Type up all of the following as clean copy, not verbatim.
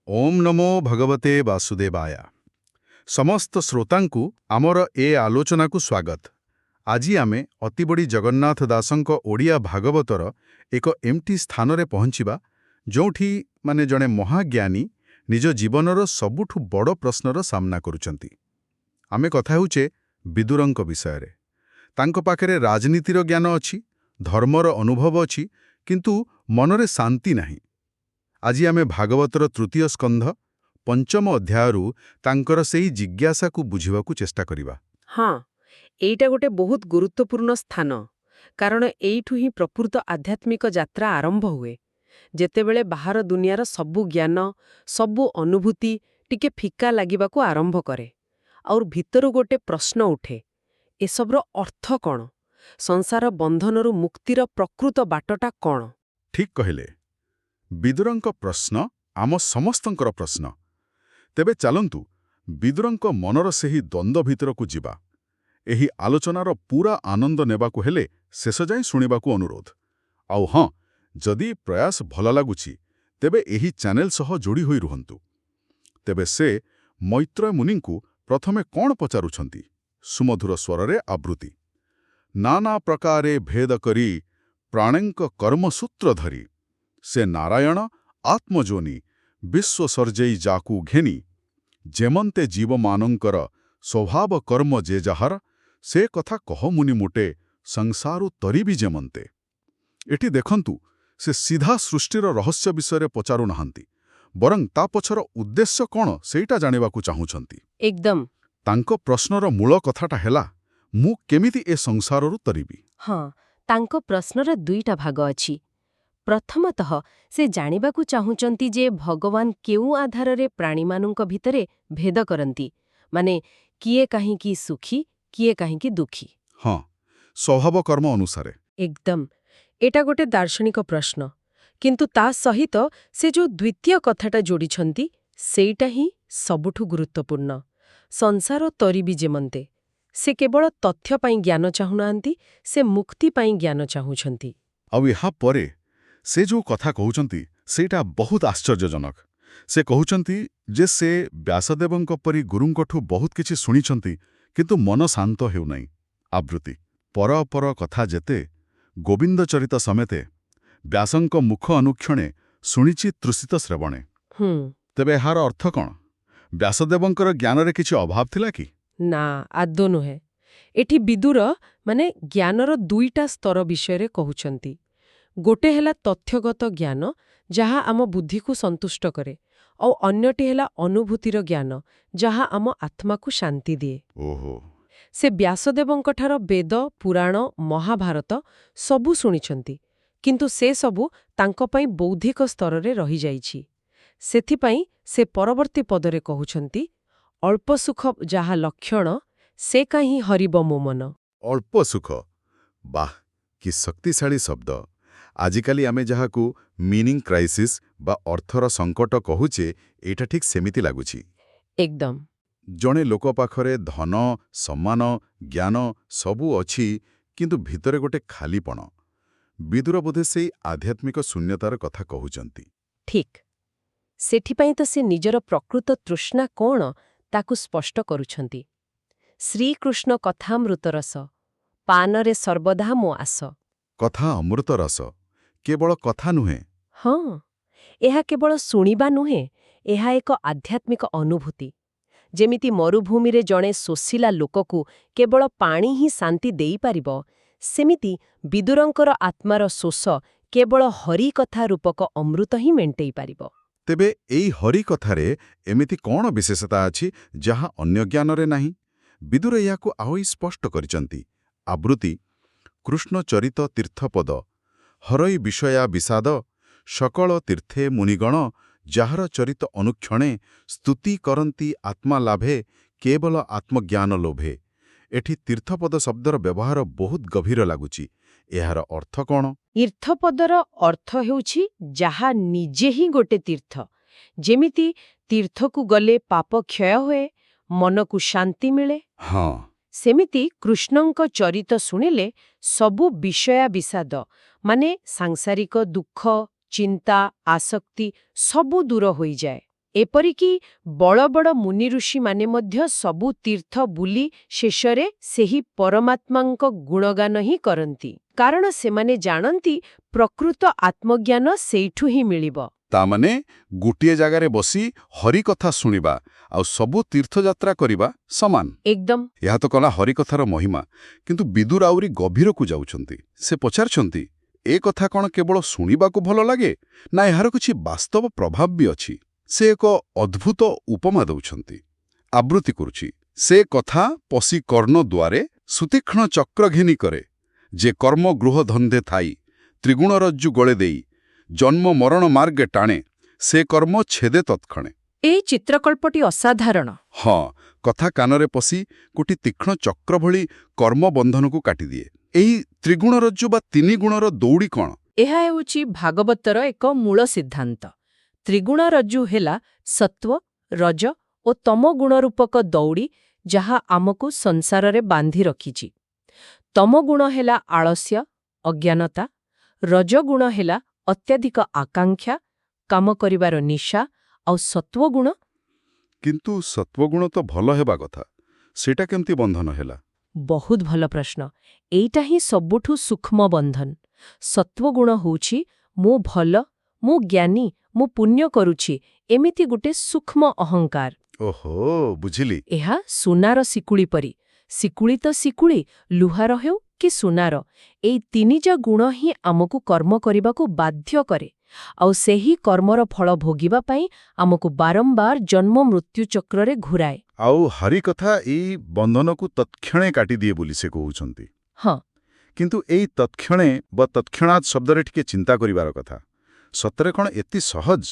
ଓମ୍ ନମୋ ଭଗବତେ ବାସୁଦେବାୟ। ସମସ୍ତ ଶ୍ରୋତାଙ୍କୁ ଆମର ଏ ଆଲୋଚନାକୁ ସ୍ୱାଗତ। ଆଜି ଆମେ ଅତିବଡ଼ି ଜଗନ୍ନାଥ ଦାସଙ୍କ ଓଡ଼ିଆ ଭାଗବତର ଏକ ଏମିତି ସ୍ଥାନରେ ପହଞ୍ଚିବା ଯେଉଁଠି ଜଣେ ମହାଜ୍ଞାନୀ ନିଜ ଜୀବନର ସବୁଠୁ ବଡ଼ ପ୍ରଶ୍ନର ସାମ୍ନା କରୁଛନ୍ତି। ଆମେ କଥା ହେଉଛେ ବିଦୁରଙ୍କ ବିଷୟରେ। ତାଙ୍କ ପାଖରେ ରାଜନୀତିର ଜ୍ଞାନ ଅଛି, ଧର୍ମର ଅନୁଭବ ଅଛି, କିନ୍ତୁ ମନରେ ଶାନ୍ତି ନାହିଁ। ଆଜି ଆମେ ଭାଗବତର ତୃତୀୟ ସ୍କନ୍ଧ ପଞ୍ଚମ ଅଧ୍ୟାୟରୁ ତାଙ୍କର ସେହି ଜିଜ୍ଞାସାକୁ ବୁଝିବାକୁ ଚେଷ୍ଟା କରିବା। ହଁ, ଏଇଟା ଗୋଟେ ବହୁତ ଗୁରୁତ୍ୱପୂର୍ଣ୍ଣ ସ୍ଥାନ, କାରଣ ଏଇଠୁ ହିଁ ପ୍ରକୃତ ଆଧ୍ୟାତ୍ମିକ ଯାତ୍ରା ଆରମ୍ଭ ହୁଏ। ଯେତେବେଳେ ବାହାର ଦୁନିଆର ସବୁ ଜ୍ଞାନ, ସବୁ ଅନୁଭୂତି ଟିକେ ଫିକା ଲାଗିବାକୁ ଆରମ୍ଭ କରେ, ଆଉ ଭିତରୁ ଗୋଟେ ପ୍ରଶ୍ନ ଉଠେ, ଏସବୁର ଅର୍ଥ କ'ଣ? ସଂସାର ବନ୍ଧନରୁ ମୁକ୍ତିର ପ୍ରକୃତ ବାଟଟା କ'ଣ? ଠିକ୍ କହିଲେ। ବିଦୁରଙ୍କ ପ୍ରଶ୍ନ ଆମ ସମସ୍ତଙ୍କର ପ୍ରଶ୍ନ। ତେବେ ଚାଲନ୍ତୁ ବିଦୁରଙ୍କ ମନର ସେହି ଦ୍ୱନ୍ଦ୍ୱ ଭିତରକୁ ଯିବା। ଏହି ଆଲୋଚନାର ପୂରା ଆନନ୍ଦ ନେବାକୁ ହେଲେ ଶେଷ ଯାଏଁ ଶୁଣିବାକୁ ଅନୁରୋଧ। ଆଉ ହଁ, ଯଦି ପ୍ରୟାସ ଭଲ ଲାଗୁଛି ତେବେ ଏହି ଚ୍ୟାନେଲ ସହ ଯୋଡ଼ି ହୋଇ ରୁହନ୍ତୁ। ତେବେ ସେ ମୈତ୍ରେୟ ମୁନିଙ୍କୁ ପ୍ରଥମେ କ'ଣ ପଚାରୁଛନ୍ତି? ସୁମଧୁର ସ୍ୱରରେ ଆବୃତ୍ତି। ନାନା ପ୍ରକାରେ ଭେଦ କରି ପ୍ରାଣେଙ୍କ କର୍ମସୂତ୍ର ଧରି ସେ ନାରାୟଣ ଆତ୍ମଜୋନି ବିଶ୍ୱ ସର୍ଜେଇ ଯାକୁ ଘେନି ଯେମନ୍ତେ ଜୀବମାନଙ୍କର ସ୍ୱଭାବ କର୍ମ ଯେ ଯାହାର ସେ କଥା କହ ମୁନି ମୋଟେ ସଂସାରୁ ତରିବି ଯେମନ୍ତେ। ଏଠି ଦେଖନ୍ତୁ, ସେ ସିଧା ସୃଷ୍ଟିର ରହସ୍ୟ ବିଷୟରେ ପଚାରୁନାହାନ୍ତି, ବରଂ ତା ପଛର ଉଦ୍ଦେଶ୍ୟ କ'ଣ ସେଇଟା ଜାଣିବାକୁ ଚାହୁଁଛନ୍ତି। ଏକଦମ। ତାଙ୍କ ପ୍ରଶ୍ନର ମୂଳ କଥାଟା ହେଲା, ମୁଁ କେମିତି ଏ ସଂସାରରୁ ତରିବି? ହଁ, ତାଙ୍କ ପ୍ରଶ୍ନର ଦୁଇଟା ଭାଗ ଅଛି। ପ୍ରଥମତଃ, ସେ ଜାଣିବାକୁ ଚାହୁଁଛନ୍ତି ଯେ ଭଗବାନ କେଉଁ ଆଧାରରେ ପ୍ରାଣୀମାନଙ୍କ ଭିତରେ ଭେଦ କରନ୍ତି, ମାନେ କିଏ କାହିଁକି ସୁଖୀ, କିଏ କାହିଁକି ଦୁଃଖୀ। ହଁ, ସ୍ୱଭାବ କର୍ମ ଅନୁସାରେ। ଏକଦମ। ଏଟା ଗୋଟେ ଦାର୍ଶନିକ ପ୍ରଶ୍ନ, କିନ୍ତୁ ତା ସହିତ ସେ ଯୋଉ ଦ୍ୱିତୀୟ କଥାଟା ଯୋଡ଼ିଛନ୍ତି ସେଇଟା ହିଁ ସବୁଠୁ ଗୁରୁତ୍ୱପୂର୍ଣ୍ଣ। ସଂସାର ତରିବି ଯେମନ୍ତେ। ସେ କେବଳ ତଥ୍ୟ ପାଇଁ ଜ୍ଞାନ ଚାହୁଁନାହାନ୍ତି, ସେ ମୁକ୍ତି ପାଇଁ ଜ୍ଞାନ ଚାହୁଁଛନ୍ତି। ଆଉ ଏହା ପରେ ସେ ଯୋଉ କଥା କହୁଛନ୍ତି ସେଇଟା ବହୁତ ଆଶ୍ଚର୍ଯ୍ୟଜନକ। ସେ କହୁଛନ୍ତି ଯେ ସେ ବ୍ୟାସଦେବଙ୍କ ପରି ଗୁରୁଙ୍କଠୁ ବହୁତ କିଛି ଶୁଣିଛନ୍ତି, କିନ୍ତୁ ମନ ଶାନ୍ତ ହେଉନାହିଁ। ଆବୃତ୍ତି। ପର ଅପର କଥା ଯେତେ ଗୋବିନ୍ଦ ଚରିତ ସମେତେ ବ୍ୟାସଙ୍କ ମୁଖ ଅନୁକ୍ଷଣେ ଶୁଣିଛି ତୃଷିତ ଶ୍ରବଣେ। ତେବେ ଏହାର ଅର୍ଥ କ'ଣ? ବ୍ୟାସଦେବଙ୍କର ଜ୍ଞାନରେ କିଛି ଅଭାବ ଥିଲା କି? ନା, ଆଦୌ ନୁହେଁ। ଏଠି ବିଦୁର ଜ୍ଞାନର ଦୁଇଟା ସ୍ତର ବିଷୟରେ କହୁଛନ୍ତି। ଗୋଟେ ହେଲା ତଥ୍ୟଗତ ଜ୍ଞାନ, ଯାହା ଆମ ବୁଦ୍ଧିକୁ ସନ୍ତୁଷ୍ଟ କରେ, ଆଉ ଅନ୍ୟଟି ହେଲା ଅନୁଭୂତିର ଜ୍ଞାନ, ଯାହା ଆମ ଆତ୍ମାକୁ ଶାନ୍ତି ଦିଏ। ଓହୋ। ସେ ବ୍ୟାସଦେବଙ୍କଠାର ବେଦ, ପୁରାଣ, ମହାଭାରତ ସବୁ ଶୁଣିଛନ୍ତି, କିନ୍ତୁ ସେ ସବୁ ତାଙ୍କ ପାଇଁ ବୌଦ୍ଧିକ ସ୍ତରରେ ରହିଯାଇଛି। ସେଥିପାଇଁ ସେ ପରବର୍ତ୍ତୀ ପଦରେ କହୁଛନ୍ତି, ଅଳ୍ପ ସୁଖ ଯାହା ଲକ୍ଷଣ, ସେ କାହିଁ ହରିବ ମୋ ମନ। ଅଳ୍ପ ସୁଖ, ବାଃ କି ଶକ୍ତିଶାଳୀ ଶବ୍ଦ। ଆଜିକାଲି ଆମେ ଯାହାକୁ ମିନିଂ କ୍ରାଇସିସ୍ ବା ଅର୍ଥର ସଙ୍କଟ କହୁଛେ, ଏଇଟା ଠିକ୍ ସେମିତି ଲାଗୁଛି। ଏକଦମ। ଜଣେ ଲୋକ ପାଖରେ ଧନ, ସମ୍ମାନ, ଜ୍ଞାନ ସବୁ ଅଛି, କିନ୍ତୁ ଭିତରେ ଗୋଟେ ଖାଲିପଣ। ବିଦୁର ବୋଧେ ସେଇ ଆଧ୍ୟାତ୍ମିକ ଶୂନ୍ୟତାର କଥା କହୁଛନ୍ତି। ଠିକ୍। ସେଥିପାଇଁ ତ ସେ ନିଜର ପ୍ରକୃତ ତୃଷ୍ଣା କ'ଣ ତାକୁ ସ୍ପଷ୍ଟ କରୁଛନ୍ତି। ଶ୍ରୀକୃଷ୍ଣ କଥାମୃତ ରସ, ପାନରେ ସର୍ବଦା ମୋ ଆସ। କଥା ଅମୃତ ରସ, କେବଳ କଥା ନୁହେଁ। ହଁ, ଏହା କେବଳ ଶୁଣିବା ନୁହେଁ, ଏହା ଏକ ଆଧ୍ୟାତ୍ମିକ ଅନୁଭୂତି। ଯେମିତି ମରୁଭୂମିରେ ଜଣେ ଶୋଷିଲା ଲୋକକୁ କେବଳ ପାଣି ହିଁ ଶାନ୍ତି ଦେଇପାରିବ, ସେମିତି ବିଦୁରଙ୍କର ଆତ୍ମାର ଶୋଷ କେବଳ ହରିକଥା ରୂପକ ଅମୃତ ହିଁ ମେଣ୍ଟେଇ ପାରିବ। ତେବେ ଏଇ ହରି କଥାରେ ଏମିତି କ'ଣ ବିଶେଷତା ଅଛି ଯାହା ଅନ୍ୟ ଜ୍ଞାନରେ ନାହିଁ? ବିଦୁର ଏହାକୁ ଆହୁରି ସ୍ପଷ୍ଟ କରିଛନ୍ତି। ଆବୃତ୍ତି। କୃଷ୍ଣ ଚରିତ ତୀର୍ଥପଦ ହରଇ ବିଷୟା ବିଷାଦ ସକଳ ତୀର୍ଥେ ମୁନିଗଣ ଯାହାର ଚରିତ ଅନୁକ୍ଷଣେ ସ୍ତୁତି କରନ୍ତି ଆତ୍ମା ଲାଭେ କେବଳ ଆତ୍ମଜ୍ଞାନ ଲୋଭେ। ଏଠି ତୀର୍ଥପଦ ଶବ୍ଦର ବ୍ୟବହାର ବହୁତ ଗଭୀର ଲାଗୁଛି। ଏହାର ଅର୍ଥ କ'ଣ? ତୀର୍ଥପଦର ଅର୍ଥ ହେଉଛି ଯାହା ନିଜେ ହିଁ ଗୋଟେ ତୀର୍ଥ। ଯେମିତି ତୀର୍ଥକୁ ଗଲେ ପାପ କ୍ଷୟ ହୁଏ, ମନକୁ ଶାନ୍ତି ମିଳେ। ହଁ। ସେମିତି କୃଷ୍ଣଙ୍କ ଚରିତ ଶୁଣିଲେ ସବୁ ବିଷୟା ବିଷାଦ, ମାନେ ସାଂସାରିକ ଦୁଃଖ, ଚିନ୍ତା, ଆସକ୍ତି ସବୁ ଦୂର ହୋଇଯାଏ। ଏପରିକି ବଡ଼ ବଡ଼ ମୁନି ଋଷିମାନେ ମଧ୍ୟ ସବୁ ତୀର୍ଥ ବୁଲି ଶେଷରେ ସେହି ପରମାତ୍ମାଙ୍କ ଗୁଣଗାନ ହିଁ କରନ୍ତି କାରଣ ସେମାନେ ଜାଣନ୍ତି ପ୍ରକୃତ ଆତ୍ମଜ୍ଞାନ ସେଇଠୁ ହିଁ ମିଳିବ। ତାମାନେ ଗୋଟିଏ ଜାଗାରେ ବସି ହରିକଥା ଶୁଣିବା ଆଉ ସବୁ ତୀର୍ଥଯାତ୍ରା କରିବା ସମାନ। ଏକଦମ। ଏହା ତ କଲା ହରିକଥାର ମହିମା, କିନ୍ତୁ ବିଦୁର ଆହୁରି ଗଭୀରକୁ ଯାଉଛନ୍ତି। ସେ ପଚାରୁଛନ୍ତି, ଏ କଥା କ'ଣ କେବଳ ଶୁଣିବାକୁ ଭଲ ଲାଗେ, ନା ଏହାର କିଛି ବାସ୍ତବ ପ୍ରଭାବ ବି ଅଛି? ସେ ଏକ ଅଦ୍ଭୁତ ଉପମା ଦେଉଛନ୍ତି। ଆବୃତ୍ତି କରୁଛି, ସେ କଥା ପଶି କର୍ଣ୍ଣ ଦ୍ୱାରେ ସୁତୀକ୍ଷ୍ଣ ଚକ୍ର ଘେନି କରେ, ଯେ କର୍ମ ଗୃହ ଧନ୍ଦେ ଥାଇ ତ୍ରିଗୁଣରଜ୍ଜୁ ଗଳେ ଦେଇ ଜନ୍ମ ମରଣ ମାର୍ଗେ ଟାଣେ, ସେ କର୍ମ ଛେଦେ ତତ୍କ୍ଷଣେ। ଏହି ଚିତ୍ରକଳ୍ପଟି ଅସାଧାରଣ। ହଁ, କଥା କାନରେ ପଶି ଗୋଟି ତୀକ୍ଷ୍ଣ ଚକ୍ର ଭଳି କର୍ମବନ୍ଧନକୁ କାଟିଦିଏ। ଏହି ତ୍ରିଗୁଣରଜ୍ଜୁ ବା ତିନି ଗୁଣର ଦୌଡ଼ି କ'ଣ? ଏହା ହେଉଛି ଭାଗବତର ଏକ ମୂଳ ସିଦ୍ଧାନ୍ତ। ତ୍ରିଗୁଣରଜ୍ଜୁ ହେଲା ସତ୍ତ୍ୱ, ରଜ ଓ ତମ ଗୁଣରୂପକ ଦଉଡ଼ି, ଯାହା ଆମକୁ ସଂସାରରେ ବାନ୍ଧି ରଖିଛି। ତମଗୁଣ ହେଲା ଆଳସ୍ୟ, ଅଜ୍ଞାନତା। ରଜଗୁଣ ହେଲା ଅତ୍ୟଧିକ ଆକାଂକ୍ଷା, କାମ କରିବାର ନିଶା। ଆଉ ସତ୍ତ୍ୱଗୁଣ? କିନ୍ତୁ ସତ୍ୱଗୁଣ ତ ଭଲ ହେବା କଥା, ସେଇଟା କେମିତି ବନ୍ଧନ ହେଲା? ବହୁତ ଭଲ ପ୍ରଶ୍ନ। ଏଇଟା ହିଁ ସବୁଠୁ ସୂକ୍ଷ୍ମ ବନ୍ଧନ। ସତ୍ତ୍ୱଗୁଣ ହେଉଛି ମୁଁ ଭଲ, ମୁଁ ଜ୍ଞାନୀ, ମୁଁ ପୁଣ୍ୟ କରୁଛି, ଏମିତି ଗୋଟେ ସୂକ୍ଷ୍ମ ଅହଙ୍କାର। ଓହୋ, ବୁଝିଲି। ଏହା ସୁନାର ଶିକୁଳି ପରି। ଶିକୁଳି ତ ଶିକୁଳି, ଲୁହାର ହେଉ କି ସୁନାର, ଏଇ ତିନିଜ ଗୁଣ ହିଁ ଆମକୁ କର୍ମ କରିବାକୁ ବାଧ୍ୟ କରେ। ଆଉ ସେହି କର୍ମର ଫଳ ଭୋଗିବା ପାଇଁ ଆମକୁ ବାରମ୍ବାର ଜନ୍ମ ମୃତ୍ୟୁ ଚକ୍ରରେ ଘୁରାଏ। ଆଉ ହରିକଥା ଏଇ ବନ୍ଧନକୁ ତତ୍କ୍ଷଣେ କାଟିଦିଏ ବୋଲି ସେ କହୁଛନ୍ତି। ହଁ। କିନ୍ତୁ ଏଇ ତତ୍କ୍ଷଣେ ବା ତତ୍କ୍ଷଣାତ୍ ଶବ୍ଦରେ ଟିକେ ଚିନ୍ତା କରିବାର କଥା। ସତରେ କ'ଣ ଏତେ ସହଜ?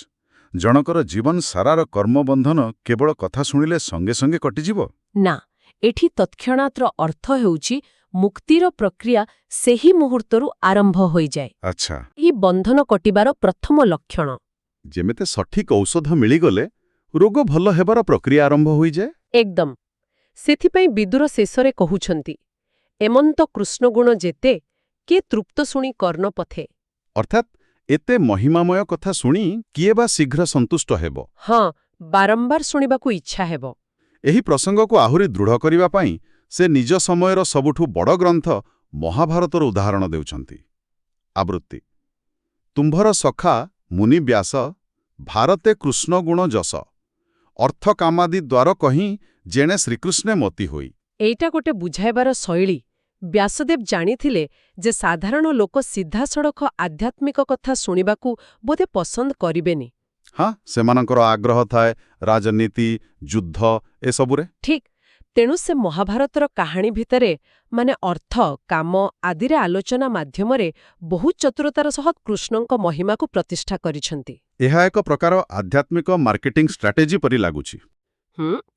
ଜଣକର ଜୀବନ ସାରାର କର୍ମବନ୍ଧନ କେବଳ କଥା ଶୁଣିଲେ ସଙ୍ଗେ ସଙ୍ଗେ କଟିଯିବ? ନା, ଏଠି ତତ୍କ୍ଷଣାତ୍ର ଅର୍ଥ ହେଉଛି ମୁକ୍ତିର ପ୍ରକ୍ରିୟା ସେହି ମୁହୂର୍ତ୍ତରୁ ଆରମ୍ଭ ହୋଇଯାଏ। ଆଚ୍ଛା। ଏହି ବନ୍ଧନ କଟିବାର ପ୍ରଥମ ଲକ୍ଷଣ। ଯେମିତି ସଠିକ ଔଷଧ ମିଳିଗଲେ ରୋଗ ଭଲ ହେବାର ପ୍ରକ୍ରିୟା ଆରମ୍ଭ ହୋଇଯାଏ। ଏକଦମ। ସେଥିପାଇଁ ବିଦୁର ଶେଷରେ କହୁଛନ୍ତି, ଏମନ୍ତ କୃଷ୍ଣଗୁଣ ଯେତେ, କେ ତୃପ୍ତ ଶୁଣି କର୍ଣ୍ଣ ପଥେ। ଅର୍ଥାତ୍ ଏତେ ମହିମାମୟ କଥା ଶୁଣି କିଏ ବା ଶୀଘ୍ର ସନ୍ତୁଷ୍ଟ ହେବ? ହଁ, ବାରମ୍ବାର ଶୁଣିବାକୁ ଇଚ୍ଛା ହେବ। ଏହି ପ୍ରସଙ୍ଗକୁ ଆହୁରି ଦୃଢ଼ କରିବା ପାଇଁ ସେ ନିଜ ସମୟର ସବୁଠୁ ବଡ଼ ଗ୍ରନ୍ଥ ମହାଭାରତର ଉଦାହରଣ ଦେଉଛନ୍ତି। ଆବୃତ୍ତି, ତୁମ୍ଭର ସଖା ମୁନି ବ୍ୟାସ, ଭାରତେ କୃଷ୍ଣଗୁଣ ଯଶ, ଅର୍ଥ କାମାଦି ଦ୍ୱାର କହିଁ ଯେଣେ ଶ୍ରୀକୃଷ୍ଣେ ମତି ହୋଇ। ଏଇଟା ଗୋଟେ ବୁଝାଇବାର ଶୈଳୀ। ବ୍ୟାସଦେବ ଜାଣିଥିଲେ ଯେ ସାଧାରଣ ଲୋକ ସିଧାସଳଖ ଆଧ୍ୟାତ୍ମିକ କଥା ଶୁଣିବାକୁ ବୋଧେ ପସନ୍ଦ କରିବେନି। ହଁ, ସେମାନଙ୍କର ଆଗ୍ରହ ଥାଏ ରାଜନୀତି, ଯୁଦ୍ଧ ଏସବୁରେ। ଠିକ୍। ତେଣୁ ସେ ମହାଭାରତର କାହାଣୀ ଭିତରେ, ମାନେ ଅର୍ଥ, କାମ ଆଦିରେ ଆଲୋଚନା ମାଧ୍ୟମରେ ବହୁତ ଚତୁରତାର ସହ କୃଷ୍ଣଙ୍କ ମହିମାକୁ ପ୍ରତିଷ୍ଠା କରିଛନ୍ତି। ଏହା ଏକ ପ୍ରକାର ଆଧ୍ୟାତ୍ମିକ ମାର୍କେଟିଂ ଷ୍ଟ୍ରାଟେଜି ପରି ଲାଗୁଛି।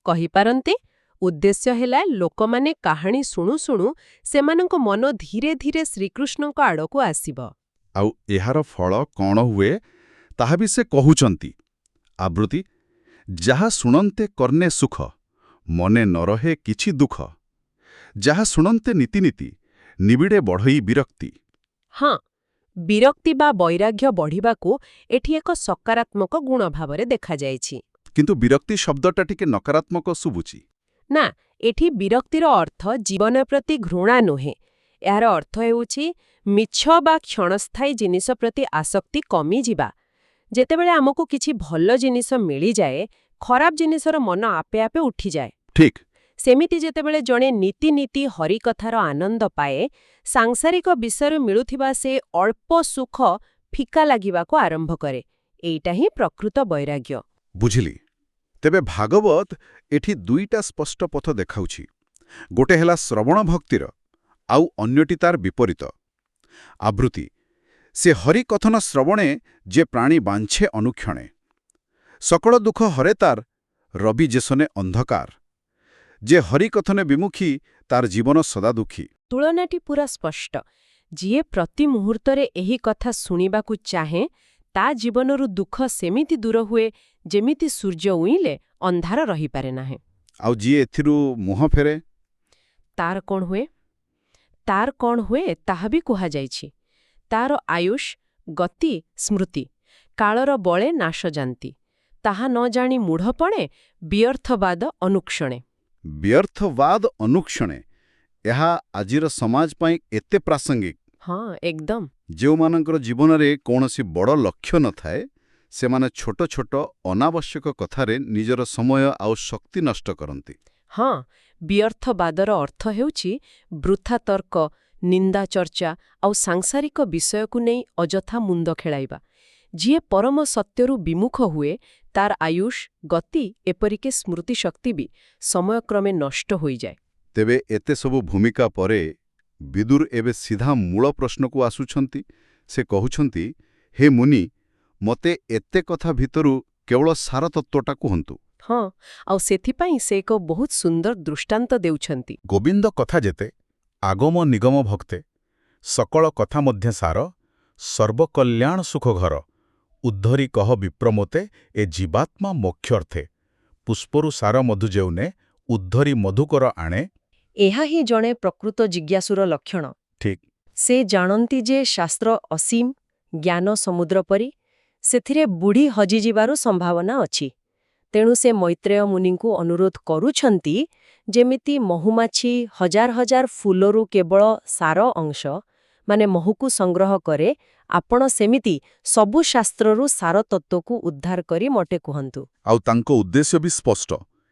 କହିପାରନ୍ତି। ଉଦ୍ଦେଶ୍ୟ ହେଲା ଲୋକମାନେ କାହାଣୀ ଶୁଣୁ ଶୁଣୁ ସେମାନଙ୍କ ମନ ଧୀରେ ଧୀରେ ଶ୍ରୀକୃଷ୍ଣଙ୍କ ଆଡ଼କୁ ଆସିବ। ଆଉ ଏହାର ଫଳ କ'ଣ ହୁଏ ତାହା ବି ସେ କହୁଛନ୍ତି। ଆବୃତ୍ତି, ଯାହା ଶୁଣନ୍ତେ କର୍ଣ୍ଣେ ସୁଖ, ମନେ ନ ରହେ କିଛି ଦୁଃଖ, ଯାହା ଶୁଣନ୍ତେ ନୀତି ନୀତି, ନିବିଡ଼େ ବଢ଼ଇ ବିରକ୍ତି। ହଁ, ବିରକ୍ତି ବା ବୈରାଗ୍ୟ ବଢ଼ିବାକୁ ଏଠି ଏକ ସକାରାତ୍ମକ ଗୁଣ ଭାବରେ ଦେଖାଯାଇଛି। କିନ୍ତୁ ବିରକ୍ତି ଶବ୍ଦଟା ଟିକେ ନକାରାତ୍ମକ ଶୁଭୁଛି। ନା, ଏଠି ବିରକ୍ତିର ଅର୍ଥ ଜୀବନ ପ୍ରତି ଘୃଣା ନୁହେଁ। ଏହାର ଅର୍ଥ ହେଉଛି ମିଛ ବା କ୍ଷଣସ୍ଥାୟୀ ଜିନିଷ ପ୍ରତି ଆସକ୍ତି କମିଯିବା। ଯେତେବେଳେ ଆମକୁ କିଛି ଭଲ ଜିନିଷ ମିଳିଯାଏ, ଖରାପ ଜିନିଷର ମନ ଆପେ ଆପେ ଉଠିଯାଏ। ଠିକ୍। ସେମିତି ଯେତେବେଳେ ଜଣେ ନୀତି ନୀତି ହରିକଥାର ଆନନ୍ଦ ପାଏ, ସାଂସାରିକ ବିଷୟରୁ ମିଳୁଥିବା ସେ ଅଳ୍ପ ସୁଖ ଫିକା ଲାଗିବାକୁ ଆରମ୍ଭ କରେ। ଏଇଟା ହିଁ ପ୍ରକୃତ ବୈରାଗ୍ୟ। ବୁଝିଲି। ତେବେ ଭାଗବତ ଏଠି ଦୁଇଟା ସ୍ପଷ୍ଟ ପଥ ଦେଖାଉଛି। ଗୋଟେ ହେଲା ଶ୍ରବଣ ଭକ୍ତିର, ଆଉ ଅନ୍ୟଟି ତାର ବିପରୀତ। ଆବୃତ୍ତି, ସେ ହରିକଥନ ଶ୍ରବଣେ ଯେ ପ୍ରାଣୀ ବାଞ୍ଛେ ଅନୁକ୍ଷଣେ, ସକଳ ଦୁଃଖ ହରେ ତାର, ରବି ଯେସନେ ଅନ୍ଧକାର, ଯେ ହରିକଥନେ ବିମୁଖୀ ତାର ଜୀବନ ସଦା ଦୁଃଖୀ। ତୁଳନାଟି ପୁରା ସ୍ପଷ୍ଟ। ଯିଏ ପ୍ରତି ମୁହୂର୍ତ୍ତରେ ଏହି କଥା ଶୁଣିବାକୁ ଚାହେଁ, ତା ଜୀବନରୁ ଦୁଃଖ ସେମିତି ଦୂର ହୁଏ ଯେମିତି ସୂର୍ଯ୍ୟ ଉଇଁଲେ ଅନ୍ଧାର ରହିପାରେ ନାହିଁ। ଆଉ ଯିଏ ଏଥିରୁ ମୁହଁ ଫେରେ, ତାର କ'ଣ ହୁଏ? ତାର କ'ଣ ହୁଏ ତାହା ବି କୁହାଯାଇଛି। ତାର ଆୟୁଷ, ଗତି, ସ୍ମୃତି, କାଳର ବଳେ ନାଶ ଯାନ୍ତି। ତାହା ନ ଜାଣି ମୂଢ଼ପଣେ ବ୍ୟର୍ଥବାଦ ଅନୁକ୍ଷଣେ। ବ୍ୟର୍ଥବାଦ ଅନୁକ୍ଷଣେ ଏହା ଆଜିର ସମାଜ ପାଇଁ ଏତେ ପ୍ରାସଙ୍ଗିକ। ହଁ, ଏକଦମ। ଯେଉଁମାନଙ୍କର ଜୀବନରେ କୌଣସି ବଡ଼ ଲକ୍ଷ୍ୟ ନଥାଏ, ସେମାନେ ଛୋଟ ଛୋଟ ଅନାବଶ୍ୟକ କଥାରେ ନିଜର ସମୟ ଆଉ ଶକ୍ତି ନଷ୍ଟ କରନ୍ତି। ହଁ, ବ୍ୟର୍ଥବାଦର ଅର୍ଥ ହେଉଛି ବୃଥା ତର୍କ, ନିନ୍ଦା ଚର୍ଚ୍ଚା ଆଉ ସାଂସାରିକ ବିଷୟକୁ ନେଇ ଅଯଥା ମୁଣ୍ଡ ଖେଳାଇବା। ଯିଏ ପରମ ସତ୍ୟରୁ ବିମୁଖ ହୁଏ, ତାର ଆୟୁଷ, ଗତି, ଏପରିକି ସ୍ମୃତିଶକ୍ତି ବି ସମୟକ୍ରମେ ନଷ୍ଟ ହୋଇଯାଏ। ତେବେ ଏତେ ସବୁ ଭୂମିକା ପରେ ବିଦୁର ଏବେ ସିଧା ମୂଳ ପ୍ରଶ୍ନକୁ ଆସୁଛନ୍ତି। ସେ କହୁଛନ୍ତି, ହେ ମୁନି, ମୋତେ ଏତେ କଥା ଭିତରୁ କେବଳ ସାର ତତ୍ତ୍ୱଟା କୁହନ୍ତୁ। ହଁ, ଆଉ ସେଥିପାଇଁ ସେ ଏକ ବହୁତ ସୁନ୍ଦର ଦୃଷ୍ଟାନ୍ତ ଦେଉଛନ୍ତି। ଗୋବିନ୍ଦ କଥା ଯେତେ, ଆଗମ ନିଗମ ଭକ୍ତେ, ସକଳ କଥା ମଧ୍ୟ ସାର, ସର୍ବକଲ୍ୟାଣ ସୁଖ ଘର, ଉଦ୍ଧରି କହ ବିପ୍ରମୋତେ, ଏ ଜୀବାତ୍ମା ମୋକ୍ଷର୍ଥେ, ପୁଷ୍ପରୁ ସାର ମଧୁ ଯେଉନେ, ଉଦ୍ଧରି ମଧୁକର ଆଣେ। ଏହା ହିଁ ଜଣେ ପ୍ରକୃତ ଜିଜ୍ଞାସୁର ଲକ୍ଷଣ। ଠିକ୍। ସେ ଜାଣନ୍ତି ଯେ ଶାସ୍ତ୍ର ଅସୀମ, ଜ୍ଞାନ ସମୁଦ୍ର ପରି, ସେଥିରେ ବୁଢ଼ୀ ହଜିଯିବାର ସମ୍ଭାବନା ଅଛି। ତେଣୁ ସେ ମୈତ୍ରେୟ ମୁନିଙ୍କୁ ଅନୁରୋଧ କରୁଛନ୍ତି, ଯେମିତି ମହୁମାଛି ହଜାର ହଜାର ଫୁଲରୁ କେବଳ ସାର ଅଂଶ, ମାନେ ମହୁକୁ ସଂଗ୍ରହ କରେ, ଆପଣ ସେମିତି ସବୁ ଶାସ୍ତ୍ରରୁ ସାର ତତ୍ତ୍ୱକୁ ଉଦ୍ଧାର କରି ମୋତେ କୁହନ୍ତୁ। ଆଉ ତାଙ୍କ ଉଦ୍ଦେଶ୍ୟ ବି ସ୍ପଷ୍ଟ।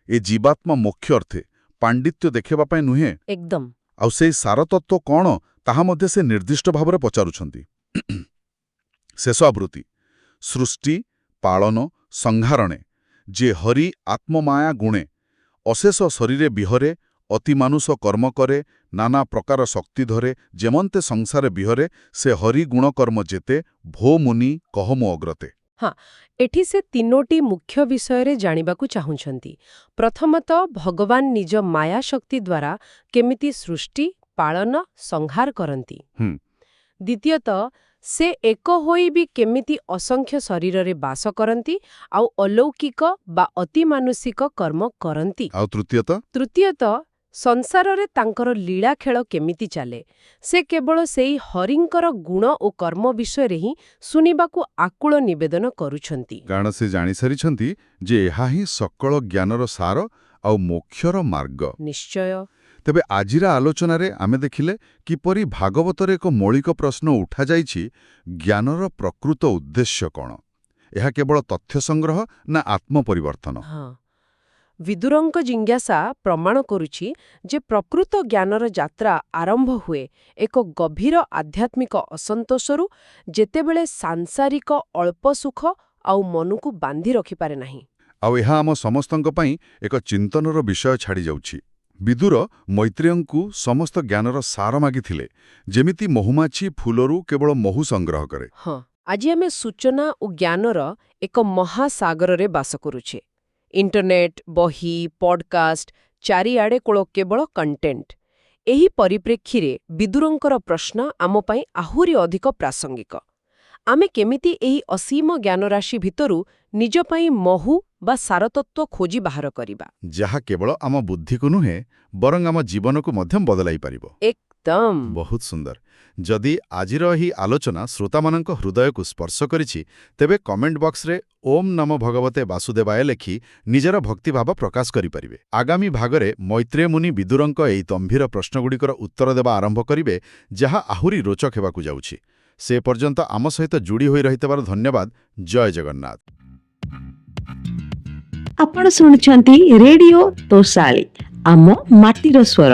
ଏ ଜୀବାତ୍ମା ମୋକ୍ଷ ଅର୍ଥେ ପାଣ୍ଡିତ୍ୟ ଦେଖେଇବା ପାଇଁ ନୁହେଁ। ଏକଦମ। ଆଉ ସେଇ ସାରତତ୍ତ୍ୱ କ'ଣ, ତାହା ମଧ୍ୟ ସେ ନିର୍ଦ୍ଦିଷ୍ଟ ଭାବରେ ପଚାରୁଛନ୍ତି। ଶେଷ ଆବୃତ୍ତି। ସୃଷ୍ଟି, ପାଳନ, ସଂହାରଣେ, ଯେ ହରି ଆତ୍ମମାୟା ଗୁଣେ, ଅଶେଷ ଶରୀରେ ବିହରେ, ଅତି ମାନୁଷ କର୍ମ କରେ, ନାନା ପ୍ରକାର ଶକ୍ତି ଧରେ, ଯେମନ୍ତେ ସଂସାରେ ବିହରେ, ସେ ହରି ଗୁଣକର୍ମ ଯେତେ, ଭୋ ମୁନି କହ ମୋ ଅଗ୍ରତେ। ହଁ, ଏଠି ସେ ତିନୋଟି ମୁଖ୍ୟ ବିଷୟରେ ଜାଣିବାକୁ ଚାହୁଁଛନ୍ତି। ପ୍ରଥମତଃ, ଭଗବାନ ନିଜ ମାୟା ଶକ୍ତି ଦ୍ୱାରା କେମିତି ସୃଷ୍ଟି, ପାଳନ, ସଂହାର କରନ୍ତି। ଦ୍ୱିତୀୟତଃ, ସେ ଏକ ହୋଇ ବି କେମିତି ଅସଂଖ୍ୟ ଶରୀରରେ ବାସ କରନ୍ତି ଆଉ ଅଲୌକିକ ବା ଅତିମାନୁଷିକ କର୍ମ କରନ୍ତି। ଆଉ ତୃତୀୟତଃ, ସଂସାରରେ ତାଙ୍କର ଲୀଳା ଖେଳ କେମିତି ଚାଲେ। ସେ କେବଳ ସେଇ ହରିଙ୍କର ଗୁଣ ଓ କର୍ମ ବିଷୟରେ ହିଁ ଶୁଣିବାକୁ ଆକୁଳ ନିବେଦନ କରୁଛନ୍ତି। କାରଣ ସେ ଜାଣିସାରିଛନ୍ତି ଯେ ଏହା ହିଁ ସକଳ ଜ୍ଞାନର ସାର ଆଉ ମୋକ୍ଷର ମାର୍ଗ। ନିଶ୍ଚୟ। ତେବେ ଆଜିର ଆଲୋଚନାରେ ଆମେ ଦେଖିଲେ କିପରି ଭାଗବତରେ ଏକ ମୌଳିକ ପ୍ରଶ୍ନ ଉଠାଯାଇଛି, ଜ୍ଞାନର ପ୍ରକୃତ ଉଦ୍ଦେଶ୍ୟ କ'ଣ? ଏହା କେବଳ ତଥ୍ୟ ସଂଗ୍ରହ ନା ଆତ୍ମପରିବର୍ତ୍ତନ? ହଁ, ବିଦୁରଙ୍କ ଜିଜ୍ଞାସା ପ୍ରମାଣ କରୁଛି ଯେ ପ୍ରକୃତ ଜ୍ଞାନର ଯାତ୍ରା ଆରମ୍ଭ ହୁଏ ଏକ ଗଭୀର ଆଧ୍ୟାତ୍ମିକ ଅସନ୍ତୋଷରୁ, ଯେତେବେଳେ ସାଂସାରିକ ଅଳ୍ପ ସୁଖ ଆଉ ମନକୁ ବାନ୍ଧି ରଖିପାରେ ନାହିଁ। ଆଉ ଏହା ଆମ ସମସ୍ତଙ୍କ ପାଇଁ ଏକ ଚିନ୍ତନର ବିଷୟ ଛାଡ଼ିଯାଉଛି। ବିଦୁର ମୈତ୍ରେୟଙ୍କୁ ସମସ୍ତ ଜ୍ଞାନର ସାର ମାଗିଥିଲେ, ଯେମିତି ମହୁମାଛି ଫୁଲରୁ କେବଳ ମହୁ ସଂଗ୍ରହ କରେ। ହଁ, ଆଜି ଆମେ ସୂଚନା ଓ ଜ୍ଞାନର ଏକ ମହାସାଗରରେ ବାସ କରୁଛେ। ଇଣ୍ଟରନେଟ୍, ବହି, ପଡକାଷ୍ଟ, ଚାରିଆଡ଼େ କେବଳ କଣ୍ଟେଣ୍ଟ। ଏହି ପରିପ୍ରେକ୍ଷୀରେ ବିଦୁରଙ୍କର ପ୍ରଶ୍ନ ଆମ ପାଇଁ ଆହୁରି ଅଧିକ ପ୍ରାସଙ୍ଗିକ। ଆମେ କେମିତି ଏହି ଅସୀମ ଜ୍ଞାନରାଶି ଭିତରୁ ନିଜ ପାଇଁ ମହୁ ବା ସାରତତ୍ତ୍ୱ ଖୋଜି ବାହାର କରିବା, ଯାହା କେବଳ ଆମ ବୁଦ୍ଧିକୁ ନୁହେଁ, ବରଂ ଆମ ଜୀବନକୁ ମଧ୍ୟ ବଦଳାଇ ପାରିବ। ଏକଦମ। ବହୁତ ସୁନ୍ଦର। ଯଦି ଆଜିର ଏହି ଆଲୋଚନା ଶ୍ରୋତାମାନଙ୍କ ହୃଦୟକୁ ସ୍ପର୍ଶ କରିଛି, ତେବେ କମେଣ୍ଟ ବକ୍ସରେ ଓମ୍ ନମୋ ଭଗବତେ ବାସୁଦେବାୟ ଲେଖି ନିଜର ଭକ୍ତିଭାବ ପ୍ରକାଶ କରିପାରିବେ। ଆଗାମୀ ଭାଗରେ ମୈତ୍ରେୟ ମୁନି ବିଦୁରଙ୍କ ଏହି ଗମ୍ଭୀର ପ୍ରଶ୍ନଗୁଡ଼ିକର ଉତ୍ତର ଦେବା ଆରମ୍ଭ କରିବେ, ଯାହା ଆହୁରି ରୋଚକ ହେବାକୁ ଯାଉଛି। ସେ ପର୍ଯ୍ୟନ୍ତ ଆମ ସହିତ ଯୋଡ଼ି ହୋଇ ରହିଥିବାର ଧନ୍ୟବାଦ। ଜୟ ଜଗନ୍ନାଥ। ଆପଣ ଶୁଣୁଛନ୍ତି ରେଡିଓ ତୋଷାଳୀ, ଆମ ମାଟିର ସ୍ୱର।